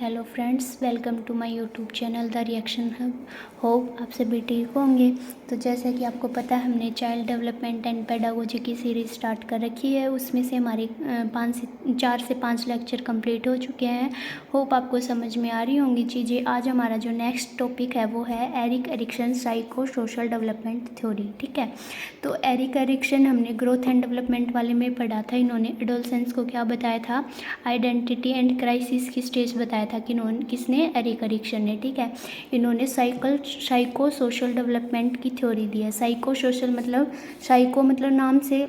Hello friends, welcome to my YouTube channel the Reaction Hub. Hope आप सभी ठीक होंगे। तो जैसा कि आपको पता है, हमने चाइल्ड डेवलपमेंट एंड पेडागोजी की सीरीज़ स्टार्ट कर रखी है। उसमें से हमारे 4 से 5 लेक्चर कंप्लीट हो चुके हैं। होप आपको समझ में आ रही होंगी चीज़ें। आज हमारा जो नेक्स्ट टॉपिक है वो है Erik Erikson psycho social development theory. ठीक है, तो एरिक एरिक्सन हमने ग्रोथ एंड डेवलपमेंट वाले में पढ़ा था। इन्होंने एडोलसेंस को क्या बताया था, आइडेंटिटी एंड क्राइसिस की स्टेज बताया था कि किसने, एरिक एरिक्सन ने। ठीक है, इन्होंने साइको सोशल डेवलपमेंट की थ्योरी दी है। साइको सोशल मतलब, साइको मतलब नाम से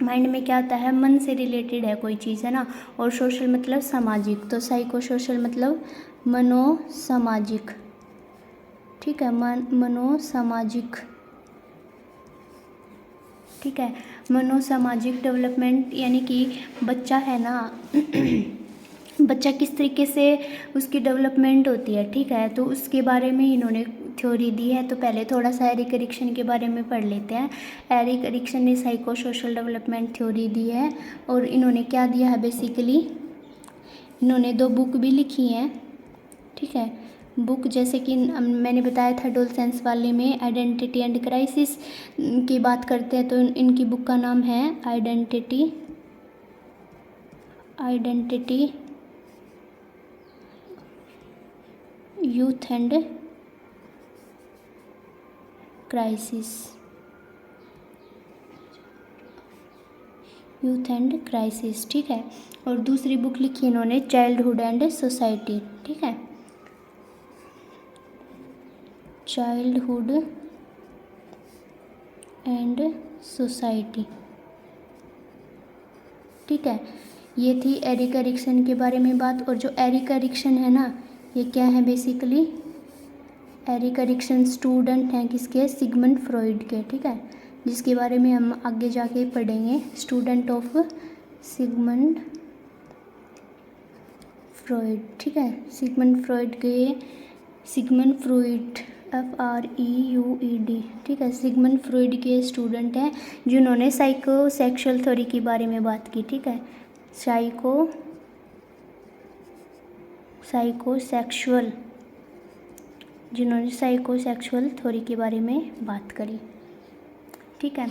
माइंड में क्या आता है, मन से रिलेटेड है कोई चीज़, है ना। और सोशल मतलब सामाजिक, तो साइको सोशल मतलब मनोसामाजिक। ठीक है, मनोसामाजिक। ठीक है, मनोसामाजिक डेवलपमेंट यानी कि बच्चा है ना बच्चा किस तरीके से उसकी डेवलपमेंट होती है। ठीक है, तो उसके बारे में इन्होंने थ्योरी दी है। तो पहले थोड़ा सा एरिक एरिक्सन के बारे में पढ़ लेते हैं। एरिक एरिक्सन ने साइको सोशल डेवलपमेंट थ्योरी दी है। और इन्होंने क्या दिया है, बेसिकली इन्होंने 2 बुक भी लिखी हैं। ठीक है, बुक जैसे कि मैंने बताया था एडोलसेंस वाले में आइडेंटिटी एंड क्राइसिस की बात करते हैं, तो इनकी बुक का नाम है आइडेंटिटी यूथ एंड क्राइसिस। ठीक है, और दूसरी बुक लिखी इन्होंने चाइल्डहुड एंड सोसाइटी। ठीक है, चाइल्डहुड एंड सोसाइटी। ठीक है, ये थी एरिक एरिक्सन के बारे में बात। और जो एरिक एरिक्सन है ना, ये क्या है बेसिकली, एरिक एरिक्सन स्टूडेंट हैं किसके, सिगमंड फ्रॉइड के। ठीक है, जिसके बारे में हम आगे जाके पढ़ेंगे, स्टूडेंट ऑफ सिगमंड फ्रॉइड। ठीक है, सिगमंड फ्रॉइड FREUED। ठीक है, सिगमंड फ्रॉइड के स्टूडेंट हैं जिन्होंने साइको सेक्सुअल थ्योरी के बारे में बात की। ठीक है, जिन्होंने साइको सेक्सुअल थ्योरी के बारे में बात करी। ठीक है,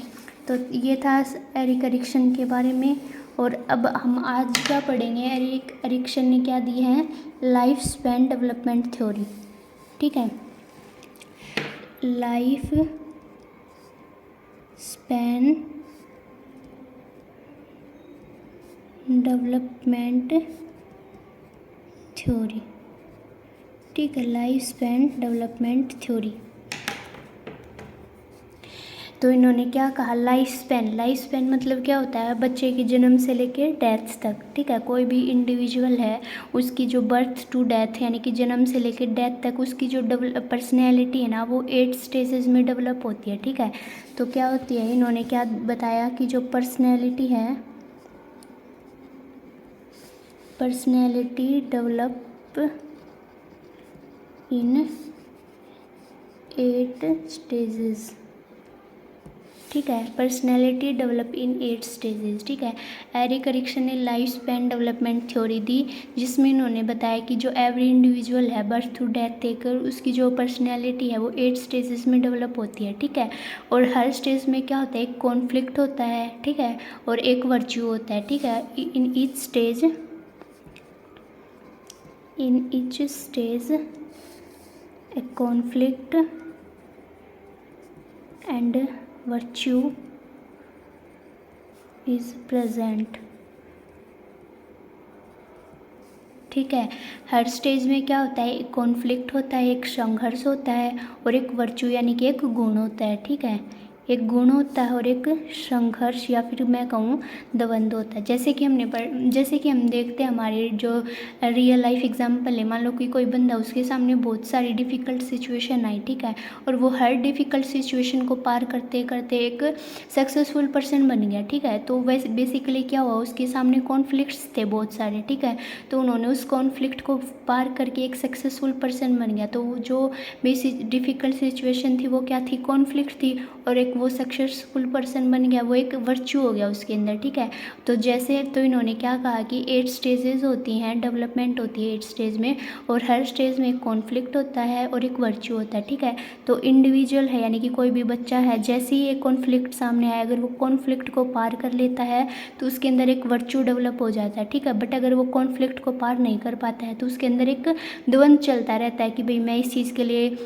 तो ये था एरिक एरिक्सन के बारे में। और अब हम आज क्या पढ़ेंगे, एरिक एरिक्सन ने क्या दी है, लाइफ स्पैन डेवलपमेंट थ्योरी। ठीक है, लाइफ स्पैन डेवलपमेंट थ्योरी। ठीक है, लाइफ स्पैन डेवलपमेंट थ्योरी। तो इन्होंने क्या कहा, लाइफ स्पैन मतलब क्या होता है, बच्चे के जन्म से लेकर डेथ तक। ठीक है, कोई भी इंडिविजुअल है, उसकी जो बर्थ टू डेथ यानी कि जन्म से लेकर डेथ तक उसकी जो पर्सनैलिटी है ना, वो 8 स्टेजेस में डेवलप होती है। ठीक है, तो क्या होती है, इन्होंने क्या बताया कि जो पर्सनैलिटी है, पर्सनैलिटी डेवलप इन 8 स्टेजेस। ठीक है, पर्सनैलिटी डेवलप इन 8 स्टेजेस। ठीक है, एरिक एरिक्सन ने लाइफ स्पैन डेवलपमेंट थ्योरी दी, जिसमें इन्होंने बताया कि जो एवरी इंडिविजुअल है बर्थ टू डेथ देकर उसकी जो पर्सनैलिटी है वो 8 स्टेजेस में डेवलप होती है। ठीक है, और हर स्टेज में क्या होता है, एक कॉन्फ्लिक्ट होता है। ठीक है, और एक वर्च्यू होता है। ठीक है, in each stage A conflict and virtue is present। ठीक है, हर स्टेज में क्या होता है, एक कॉन्फ्लिक्ट होता है, एक संघर्ष होता है, और एक वर्च्यू यानी कि एक गुण होता है। ठीक है, एक गुण होता है और एक संघर्ष या फिर मैं कहूँ द्वंद्व होता है। जैसे कि हम देखते हैं हमारे जो रियल लाइफ एग्जांपल है, मान लो कि कोई बंदा, उसके सामने बहुत सारी डिफ़िकल्ट सिचुएशन आई। ठीक है, और वो हर डिफ़िकल्ट सिचुएशन को पार करते करते एक सक्सेसफुल पर्सन बन गया। ठीक है, तो वैसे बेसिकली क्या हुआ, उसके सामने कॉन्फ्लिक्ट्स थे बहुत सारे। ठीक है, तो उन्होंने उस कॉन्फ्लिक्ट को पार करके एक सक्सेसफुल पर्सन बन गया। तो जो बेसिक डिफ़िकल्ट सिचुएशन थी वो क्या थी, कॉन्फ्लिक्ट थी, और एक एक वो सक्सेसफुल पर्सन बन गया, वो एक वर्च्यू हो गया उसके अंदर, ठीक है। तो जैसे तो इन्होंने क्या कहा कि 8 स्टेजेस होती हैं, डेवलपमेंट होती है 8 स्टेज में, और हर स्टेज में एक कॉन्फ्लिक्ट होता है और एक वर्च्यू होता है, ठीक है। तो इंडिविजुअल है यानी कि कोई भी बच्चा है, जैसे ही एक कॉन्फ्लिक्ट सामने आए, अगर वो कॉन्फ्लिक्ट को पार कर लेता है तो उसके अंदर एक वर्च्यू डेवलप हो जाता है, ठीक है। बट अगर वो कॉन्फ्लिक्ट को पार नहीं कर पाता है तो उसके अंदर एक द्वंद चलता रहता है कि भाई मैं इस चीज़ के लिए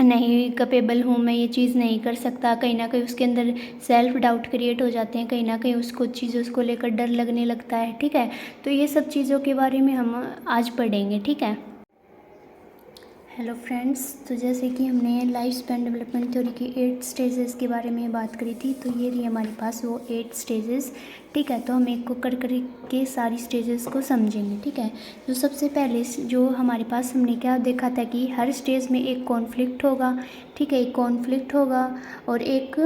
नहीं कैपेबल हूँ, मैं ये चीज़ नहीं कर सकता। कहीं ना कहीं उसके अंदर सेल्फ डाउट क्रिएट हो जाते हैं, कहीं ना कहीं उसको चीज़ों को लेकर डर लगने लगता है, ठीक है। तो ये सब चीज़ों के बारे में हम आज पढ़ेंगे, ठीक है। हेलो फ्रेंड्स, तो जैसे कि हमने लाइफ स्पैन डेवलपमेंट थ्योरी की 8 स्टेजेस के बारे में बात करी थी, तो ये रही हमारे पास वो 8 स्टेजेस, ठीक है। तो हम एक को कर के सारी स्टेजेस को समझेंगे, ठीक है। तो सबसे पहले जो हमारे पास हमने क्या देखा था कि हर स्टेज में एक कॉन्फ्लिक्ट होगा, ठीक है, एक कॉन्फ्लिक्ट होगा और एक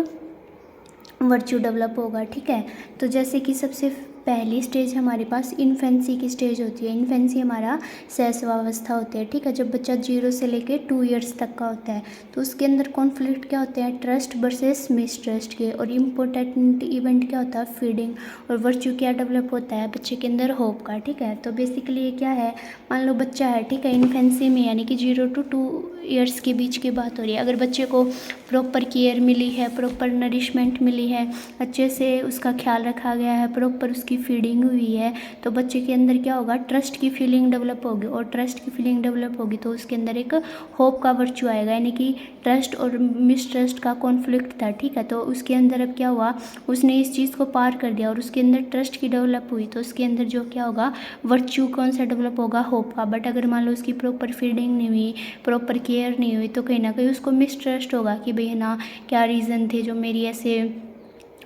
वर्च्यू डेवलप होगा, ठीक है। तो जैसे कि सबसे पहली स्टेज हमारे पास इन्फेंसी की स्टेज होती है। इन्फेंसी हमारा शैशवावस्था होती है, ठीक है, जब बच्चा 0 से लेके 2 ईयर्स तक का होता है। तो उसके अंदर कॉन्फ्लिक्ट क्या होते हैं, ट्रस्ट वर्सेस मिसट्रस्ट के, और इम्पोर्टेंट इवेंट क्या होता है, फीडिंग, और वर्च्यू क्या डेवलप होता है बच्चे के अंदर, होप का, ठीक है। तो बेसिकली ये क्या है, मान लो बच्चा है, ठीक है, इन्फेंसी में यानी कि 0 to 2 ईयर्स के बीच की बात हो रही है। अगर बच्चे को प्रॉपर केयर मिली है, प्रॉपर नरिशमेंट मिली है, अच्छे से उसका ख्याल रखा गया है, प्रॉपर उसकी फीडिंग हुई है, तो बच्चे के अंदर क्या होगा, ट्रस्ट की फीलिंग डेवलप होगी, और ट्रस्ट की फीलिंग डेवलप होगी तो उसके अंदर एक होप का वर्च्यू आएगा, यानी कि ट्रस्ट और मिसट्रस्ट का कॉन्फ्लिक्ट था, ठीक है। तो उसके अंदर अब क्या हुआ, उसने इस चीज़ को पार कर दिया और उसके अंदर ट्रस्ट की डेवलप हुई, तो उसके अंदर जो क्या होगा, वर्च्यू कौन सा डेवलप होगा, होप का। बट अगर मान लो उसकी प्रॉपर फीडिंग नहीं हुई, प्रॉपर केयर नहीं हुई, तो कहीं ना कहीं उसको मिसट्रस्ट होगा कि भाई ना क्या रीज़न थे जो मेरी ऐसे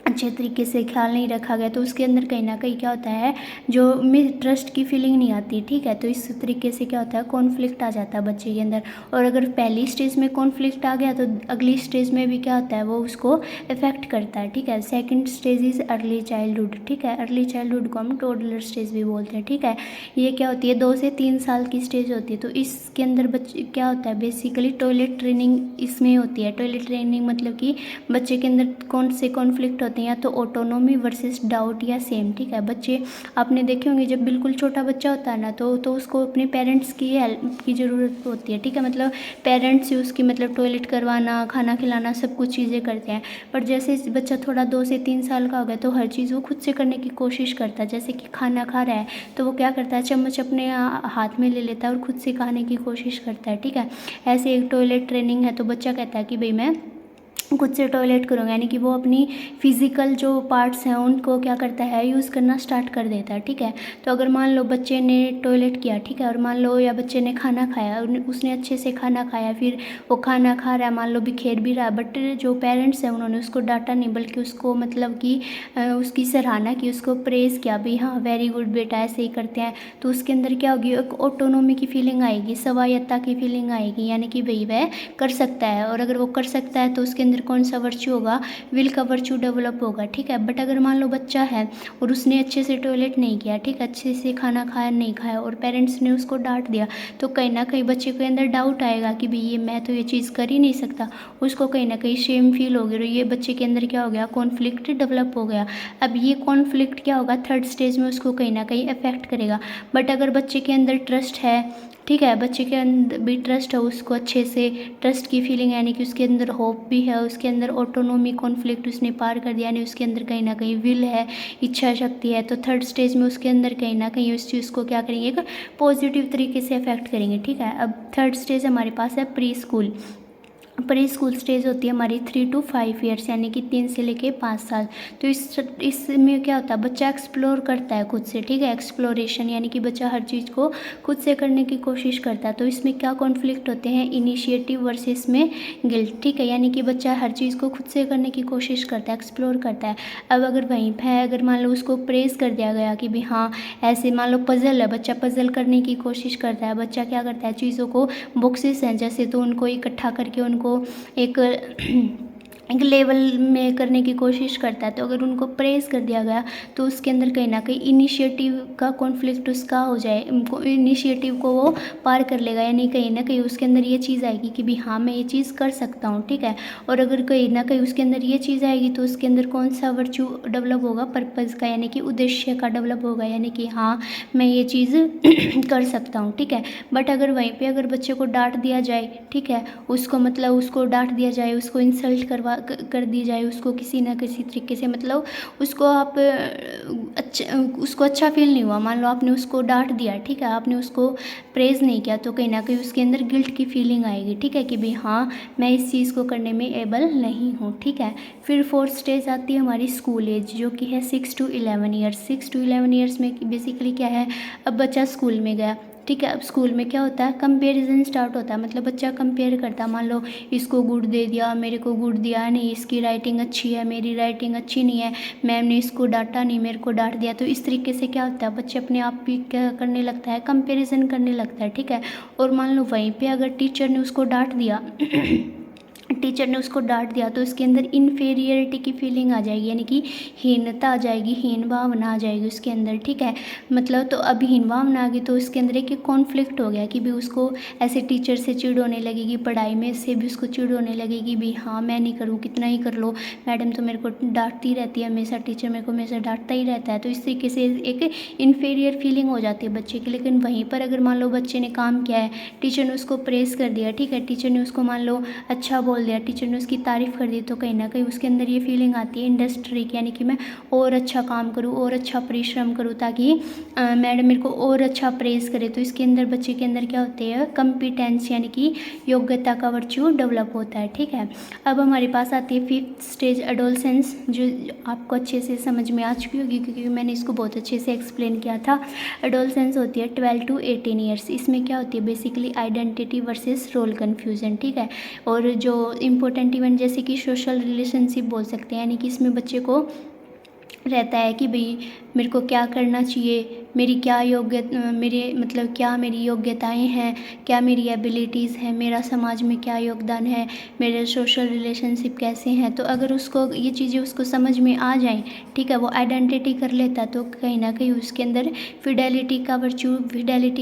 अच्छे तरीके से ख्याल नहीं रखा गया, तो उसके अंदर कहीं ना कहीं क्या होता है, जो ट्रस्ट की फीलिंग नहीं आती, ठीक है। तो इस तरीके से क्या होता है, कॉन्फ्लिक्ट आ जाता है बच्चे के अंदर। और अगर पहली स्टेज में कॉन्फ्लिक्ट आ गया तो अगली स्टेज में भी क्या होता है, वो उसको इफेक्ट करता है, ठीक है। Second stage is early childhood, ठीक है। अर्ली चाइल्डहुड को हम टोडलर स्टेज भी बोलते हैं, ठीक है। ये क्या होती है, 2 से 3 साल की स्टेज होती है। तो इसके अंदर बच्चे क्या होता है, बेसिकली टॉयलेट ट्रेनिंग इसमें होती है। टॉयलेट ट्रेनिंग मतलब कि बच्चे के अंदर कौन से कॉन्फ्लिक्ट होते हैं, या तो ऑटोनोमी वर्सेस डाउट या सेम, ठीक है। बच्चे आपने देखे होंगे जब बिल्कुल छोटा बच्चा होता है ना, तो उसको अपने पेरेंट्स की हेल्प की ज़रूरत होती है, ठीक है। मतलब पेरेंट्स ही उसकी मतलब टॉयलेट करवाना, खाना खिलाना, सब कुछ चीज़ें करते हैं। पर जैसे बच्चा थोड़ा 2 से 3 साल का हो गया तो हर चीज़ वो खुद से करने की कोशिश करता है। जैसे कि खाना खा रहा है तो वो क्या करता है, चम्मच अपने हाथ में ले लेता है और खुद से खाने की कोशिश करता है, ठीक है। ऐसे एक टॉयलेट ट्रेनिंग है, तो बच्चा कहता है कि भाई मैं खुद से टॉयलेट करूँगा, यानी कि वो अपनी फिज़िकल जो पार्ट्स हैं उनको क्या करता है, यूज़ करना स्टार्ट कर देता है, ठीक है। तो अगर मान लो बच्चे ने टॉयलेट किया, ठीक है, और मान लो या बच्चे ने खाना खाया, उसने अच्छे से खाना खाया, फिर वो खाना खा रहा है, मान लो बिखेर भी रहा है, बट जो पेरेंट्स हैं उन्होंने उसको डांटा नहीं, बल्कि उसको मतलब कि उसकी सराहना की, उसको प्रेज़ किया, भाई हाँ वेरी गुड बेटा, ऐसे ही करते हैं। तो उसके अंदर क्या होगी, एक ऑटोनोमी की फीलिंग आएगी, स्वायत्ता की फीलिंग आएगी, यानी कि भाई वह कर सकता है। और अगर वो कर सकता है तो उसके अंदर कौन सा वर्च्यू होगा, विल का वर्च्यू डेवलप होगा, ठीक है। बट अगर मान लो बच्चा है और उसने अच्छे से टॉयलेट नहीं किया, ठीक है, अच्छे से खाना खाया नहीं खाया, और पेरेंट्स ने उसको डांट दिया, तो कहीं ना कहीं बच्चे के अंदर डाउट आएगा कि भाई ये मैं तो ये चीज़ कर ही नहीं सकता, उसको कहीं ना कहीं शेम फील होगी, और ये बच्चे के अंदर क्या हो गया, कॉन्फ्लिक्ट डेवलप हो गया। अब ये कॉन्फ्लिक्ट क्या होगा, थर्ड स्टेज में उसको कहीं ना कहीं अफेक्ट करेगा। बट अगर बच्चे के अंदर ट्रस्ट है, ठीक है, बच्चे के अंदर भी ट्रस्ट है, उसको अच्छे से ट्रस्ट की फीलिंग, यानी कि उसके अंदर होप भी है, उसके अंदर ऑटोनोमी कॉन्फ्लिक्ट उसने पार कर दिया, यानी उसके अंदर कहीं ना कहीं विल है, इच्छा शक्ति है, तो थर्ड स्टेज में उसके अंदर कहीं ना कहीं उस चीज़ को क्या करेंगे, एक पॉजिटिव तरीके से अफेक्ट करेंगे, ठीक है। अब थर्ड स्टेज हमारे पास है pre school. Pre school stage होती है हमारी 3 to 5 ईयर्स, यानी कि 3 से लेके 5 साल। तो इसमें क्या होता है, बच्चा एक्सप्लोर करता है खुद से, ठीक है, एक्सप्लोरेशन, यानी कि बच्चा हर चीज़ को खुद से करने की कोशिश करता है। तो इसमें क्या कॉन्फ्लिक्ट होते हैं, इनिशिएटिव वर्सेस में गिल्ट, ठीक है, यानी कि बच्चा हर चीज़ को खुद से करने की कोशिश करता है, एक्सप्लोर करता है। अब अगर वहीं पर है, अगर मान लो उसको प्रेज़ कर दिया गया कि भाई हाँ ऐसे, मान लो पज़ल है, बच्चा पज़ल करने की कोशिश करता है, बच्चा क्या करता है, चीज़ों को बॉक्सेस हैं जैसे, तो उनको इकट्ठा करके उनको एक एक लेवल में करने की कोशिश करता है। तो अगर उनको प्रेज़ कर दिया गया तो उसके अंदर कहीं न कहीं इनिशिएटिव का कॉन्फ्लिक्ट उसका हो जाए, इनिशिएटिव को वो पार कर लेगा, यानी कहीं न कहीं उसके अंदर ये चीज़ आएगी कि भी हाँ, मैं ये चीज़ कर सकता हूँ, ठीक है। और अगर कहीं न कहीं उसके अंदर ये चीज़ आएगी तो उसके अंदर कौन-सा वर्च्यू डेवलप होगा, पर्पज़ का, यानी कि उद्देश्य का डेवलप होगा, यानी कि हाँ, मैं ये चीज़ कर सकता हूँ, ठीक है। बट अगर वहीं पे अगर बच्चे को डाँट दिया जाए, ठीक है, उसको मतलब उसको डाँट दिया जाए, उसको इंसल्ट कर दी जाए, उसको किसी न किसी तरीके से मतलब उसको आप उसको अच्छा फ़ील नहीं हुआ, मान लो आपने उसको डाँट दिया, ठीक है, आपने उसको प्रेज़ नहीं किया, तो कहीं न कहीं उसके अंदर गिल्ट की फीलिंग आएगी, ठीक है, कि भई हाँ, मैं इस चीज़ को करने में एबल नहीं हूँ, ठीक है। फिर 4th स्टेज आती है हमारी स्कूल एज, जो कि है 6 to 11 ईयर्स। 6 to 11 ईयर्स में बेसिकली क्या है, अब बच्चा स्कूल में गया, ठीक है। अब स्कूल में क्या होता है, कंपैरिजन स्टार्ट होता है, मतलब बच्चा कंपेयर करता है, मान लो इसको गुड दे दिया, मेरे को गुड दिया नहीं, इसकी राइटिंग अच्छी है, मेरी राइटिंग अच्छी नहीं है, मैम ने इसको डांटा नहीं, मेरे को डांट दिया। तो इस तरीके से क्या होता है, बच्चे अपने आप भी क्या करने लगता है, कंपैरिजन करने लगता है, ठीक है। और मान लो वहीं पे अगर टीचर ने उसको डांट दिया टीचर ने उसको डांट दिया तो उसके अंदर इन्फीरियरिटी की फीलिंग आ जाएगी, यानी कि हीनता आ जाएगी, हीन भावना आ जाएगी उसके अंदर, ठीक है। मतलब तो अब हीन भावना आ गई तो उसके अंदर एक कॉन्फ्लिक्ट हो गया कि भी उसको ऐसे टीचर से चिढ़ होने लगेगी, पढ़ाई में से भी उसको चिढ़ होने लगेगी, भी हाँ, मैं नहीं करूँ, कितना ही कर लो, मैडम तो मेरे को डांटती रहती है हमेशा, टीचर मेरे को हमेशा डांटता ही रहता है। तो इस तरीके से एक इन्फीरियर फीलिंग हो जाती है बच्चे की। लेकिन वहीं पर अगर मान लो बच्चे ने काम किया है, टीचर ने उसको प्रेज़ कर दिया, ठीक है, टीचर ने उसको मान लो अच्छा बोल दिया, टीचर ने उसकी तारीफ़ कर दी, तो कहीं न कहीं उसके अंदर ये फीलिंग आती है इंडस्ट्री की, यानी कि मैं और अच्छा काम करूँ और अच्छा परिश्रम करूँ ताकि मैडम मेरे को और अच्छा प्रेज़ करे। तो इसके अंदर बच्चे के अंदर क्या होते हैं, कॉम्पिटेंस, यानी कि योग्यता का वर्च्यू डेवलप होता है, ठीक है। अब हमारे पास आती है 5th स्टेज एडोलसेंस, जो आपको अच्छे से समझ में आ चुकी होगी क्योंकि मैंने इसको बहुत अच्छे से एक्सप्लेन किया था। एडोलसेंस होती है 12 to 18 ईयर्स। इसमें क्या होती है, basically identity versus role confusion, ठीक है। और जो इम्पोर्टेंट इवेंट जैसे कि सोशल रिलेशनशिप बोल सकते हैं, यानी कि इसमें बच्चे को रहता है कि भाई मेरे को क्या करना चाहिए, मेरी क्या मेरे मतलब क्या मेरी योग्यताएं हैं, क्या मेरी एबिलिटीज़ हैं, मेरा समाज में क्या योगदान है, मेरे सोशल रिलेशनशिप कैसे हैं। तो अगर उसको ये चीज़ें उसको समझ में आ जाएं, ठीक है, वो आइडेंटिटी कर लेता है, तो कहीं ना कहीं उसके अंदर फिडेलिटी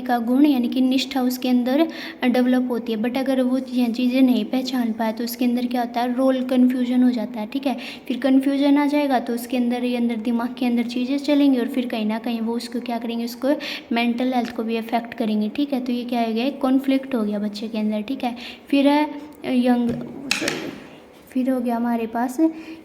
का गुण, यानी कि निष्ठा उसके अंदर डेवलप होती है। बट अगर वो चीज़ें नहीं पहचान पाए तो उसके अंदर क्या होता है, रोल कन्फ्यूजन हो जाता है, ठीक है। फिर कन्फ्यूजन आ जाएगा तो उसके अंदर दिमाग के अंदर चीज़ें चलेंगी और फिर कहीं ना कहीं वो उसको क्या करेंगे, उसको मेंटल हेल्थ को भी अफेक्ट करेंगे, ठीक है। तो ये क्या हो गया, कॉन्फ्लिक्ट हो गया बच्चे के अंदर, ठीक है। फिर है फिर हो गया हमारे पास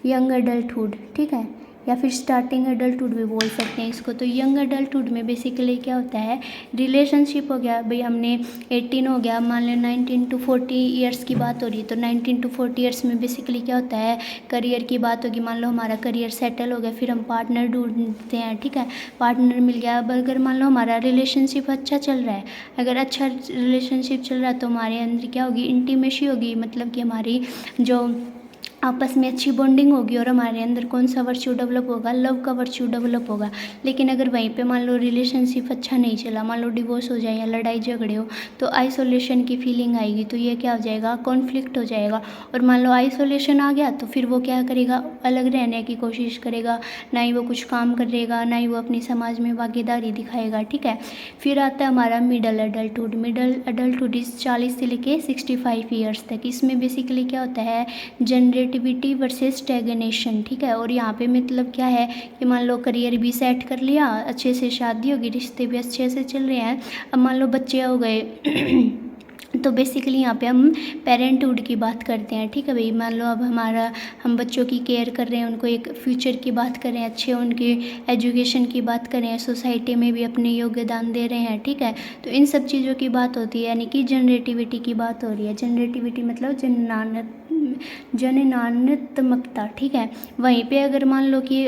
यंग एडल्टहुड, ठीक है, या फिर स्टार्टिंग एडल्टहुड भी बोल सकते हैं इसको। तो यंग एडल्टहुड में बेसिकली क्या होता है, रिलेशनशिप हो गया, भाई हमने 18 हो गया, मान लें 19 to 40 ईयर्स की बात हो रही है, तो 19 to 40 ईयर्स में बेसिकली क्या होता है, करियर की बात होगी। मान लो हमारा करियर सेटल हो गया, फिर हम पार्टनर ढूंढते हैं, ठीक है, पार्टनर मिल गया। अब अगर मान लो हमारा रिलेशनशिप अच्छा चल रहा है, अगर अच्छा रिलेशनशिप चल रहा है तो हमारे अंदर क्या होगी, इंटीमेसी होगी, मतलब कि हमारी जो आपस में अच्छी बॉन्डिंग होगी और हमारे अंदर कौन सा वर्च्यू डेवलप होगा, लव का वर्च्यू डेवलप होगा। लेकिन अगर वहीं पे मान लो रिलेशनशिप अच्छा नहीं चला, मान लो डिवोर्स हो जाए या लड़ाई झगड़े हो, तो आइसोलेशन की फीलिंग आएगी, तो ये क्या हो जाएगा, कॉन्फ्लिक्ट हो जाएगा। और मान लो आइसोलेशन आ गया तो फिर वो क्या करेगा, अलग रहने की कोशिश करेगा, ना ही वो कुछ काम करेगा, ना ही वो अपनी समाज में भागीदारी दिखाएगा, ठीक है। फिर आता है हमारा मिडल एडल्टहुड। मिडल एडल्टहुड इस 40 से लेके 65 ईयर्स तक। इसमें बेसिकली क्या होता है, जनरेटिविटी वर्सेस स्टैग्नेशन, ठीक है। और यहाँ पे मतलब क्या है कि मान लो करियर भी सेट कर लिया, अच्छे से शादी होगी, रिश्ते भी अच्छे से चल रहे हैं, अब मान लो बच्चे हो गए तो बेसिकली यहाँ पे हम पेरेंटहुड की बात करते हैं, ठीक है भाई। मान लो अब हम बच्चों की केयर कर रहे हैं, उनको एक फ्यूचर की बात कर रहे हैं, अच्छे उनकी एजुकेशन की बात कर रहे हैं, सोसाइटी में भी अपने योगदान दे रहे हैं, ठीक है। तो इन सब चीज़ों की बात होती है, यानी कि जनरेटिविटी की बात हो रही है। जनरेटिविटी मतलब जननात्मकता, ठीक है। वहीं पे अगर मान लो कि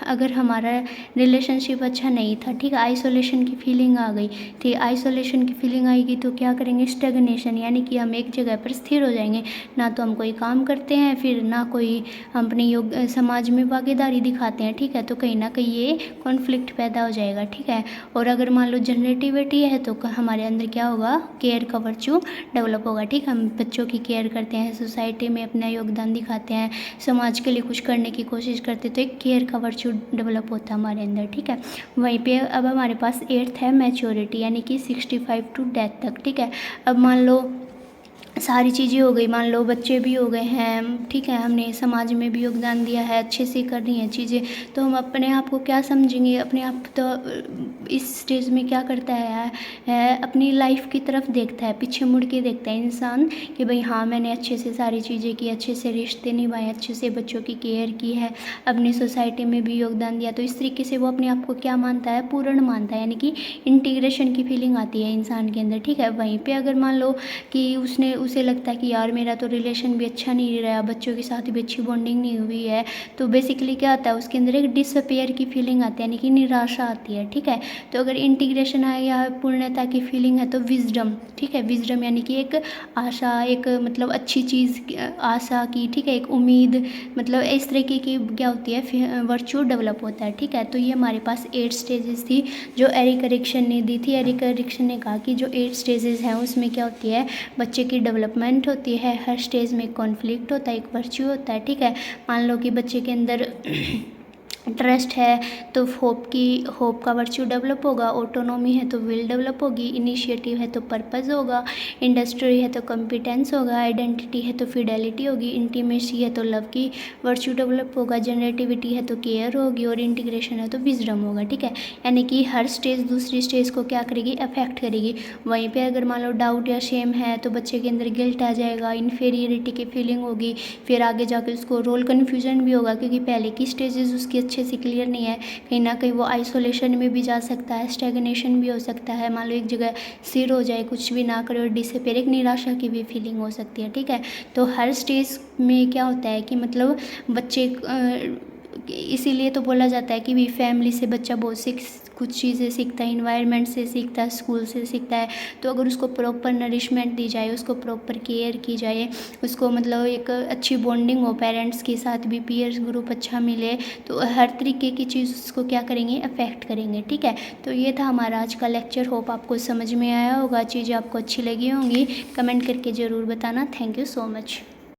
अगर हमारा रिलेशनशिप अच्छा नहीं था, ठीक है, आइसोलेशन की फीलिंग आ गई थी, आइसोलेशन की फीलिंग आएगी तो क्या करेंगे, स्टैग्नेशन, यानी कि हम एक जगह पर स्थिर हो जाएंगे, ना तो हम कोई काम करते हैं, फिर ना कोई अपने समाज में भागीदारी दिखाते हैं, ठीक है। तो कहीं ना कहीं ये कॉन्फ्लिक्ट पैदा हो जाएगा, ठीक है। और अगर मान लो जनरेटिविटी है तो हमारे अंदर क्या होगा, केयर का वर्च्यू डेवलप होगा, ठीक है। हम बच्चों की केयर करते हैं, सोसाइटी में अपना योगदान दिखाते हैं, समाज के लिए कुछ करने की कोशिश करते हैं, तो एक केयर का वर्च्यू डेवलप होता है हमारे अंदर, ठीक है। वहीं पे अब हमारे पास 8th है मैच्योरिटी, यानी कि 65 टू डेथ तक, ठीक है। अब मान लो सारी चीज़ें हो गई, मान लो बच्चे भी हो गए हैं, ठीक है, हमने समाज में भी योगदान दिया है, अच्छे से कर रही हैं चीज़ें, तो हम अपने आप को क्या समझेंगे, अपने आप तो इस स्टेज में क्या करता है अपनी लाइफ की तरफ देखता है, पीछे मुड़ के देखता है इंसान कि भाई हाँ मैंने अच्छे से सारी चीज़ें की, अच्छे से रिश्ते निभाए, अच्छे से बच्चों की केयर की है, अपनी सोसाइटी में भी योगदान दिया। तो इस तरीके से वो अपने आप को क्या मानता है, पूर्ण मानता है, यानी कि इंटीग्रेशन की फीलिंग आती है इंसान के अंदर, ठीक है। वहीं पर अगर मान लो कि उसे लगता है कि यार मेरा तो रिलेशन भी अच्छा नहीं रहा, बच्चों के साथ भी अच्छी बॉन्डिंग नहीं हुई है, तो बेसिकली क्या आता है उसके अंदर एक डिसअपेयर की फीलिंग आती है, यानी कि निराशा आती है, ठीक है। तो अगर इंटीग्रेशन है या पूर्णता की फीलिंग है तो विजडम, ठीक है, विजडम यानी कि एक आशा, एक मतलब अच्छी चीज़ आशा की, ठीक है, एक उम्मीद, मतलब इस तरीके की क्या होती है वर्च्यू डेवलप होता है, ठीक है। तो ये हमारे पास 8 स्टेजेस थी जो एरिक एरिक्सन ने दी थी। एरिक एरिक्सन ने कहा कि जो 8 स्टेजेस हैं उसमें क्या होती है, बच्चे की डेवलपमेंट होती है, हर स्टेज में कॉन्फ्लिक्ट होता है, एक वर्च्यू होता है, ठीक है। मान लो कि बच्चे के अंदर ट्रस्ट है तो होप का वर्च्यू डेवलप होगा, ऑटोनॉमी है तो विल डेवलप होगी, इनिशिएटिव है तो पर्पस होगा, इंडस्ट्री है तो कॉम्पिटेंस होगा, आइडेंटिटी है तो फिडेलिटी होगी, इंटीमेसी है तो लव की वर्च्यू डेवलप होगा, जनरेटिविटी है तो केयर होगी, और इंटीग्रेशन है तो विजडम होगा, ठीक है। यानी कि हर स्टेज दूसरी स्टेज को क्या करेगी, अफेक्ट करेगी। वहीं पे अगर मान लो डाउट या शेम है तो बच्चे के अंदर गिल्ट आ जाएगा, इन्फीरियरिटी की फीलिंग होगी, फिर आगे जाके उसको रोल कन्फ्यूजन भी होगा, क्योंकि पहले की स्टेजेस उसकी अच्छे से क्लियर नहीं है, कहीं ना कहीं वो आइसोलेशन में भी जा सकता है, स्टैग्नेशन भी हो सकता है, मान लो एक जगह सिर हो जाए, कुछ भी ना करे और डिसअपेयर, एक निराशा की भी फीलिंग हो सकती है, ठीक है। तो हर स्टेज में क्या होता है कि मतलब बच्चे इसीलिए तो बोला जाता है कि भी फैमिली से बच्चा बहुत कुछ चीज़ें सीखता है, इन्वायरमेंट से सीखता है, स्कूल से सीखता है। तो अगर उसको प्रॉपर नरिशमेंट दी जाए, उसको प्रॉपर केयर की जाए, उसको मतलब एक अच्छी बॉन्डिंग हो पेरेंट्स के साथ भी, पीयर्स ग्रुप अच्छा मिले, तो हर तरीके की चीज़ उसको क्या करेंगे, अफेक्ट करेंगे, ठीक है। तो ये था हमारा आज का लेक्चर। होप आपको समझ में आया होगा, चीज़ें आपको अच्छी लगी होंगी, कमेंट करके ज़रूर बताना। Thank you so much.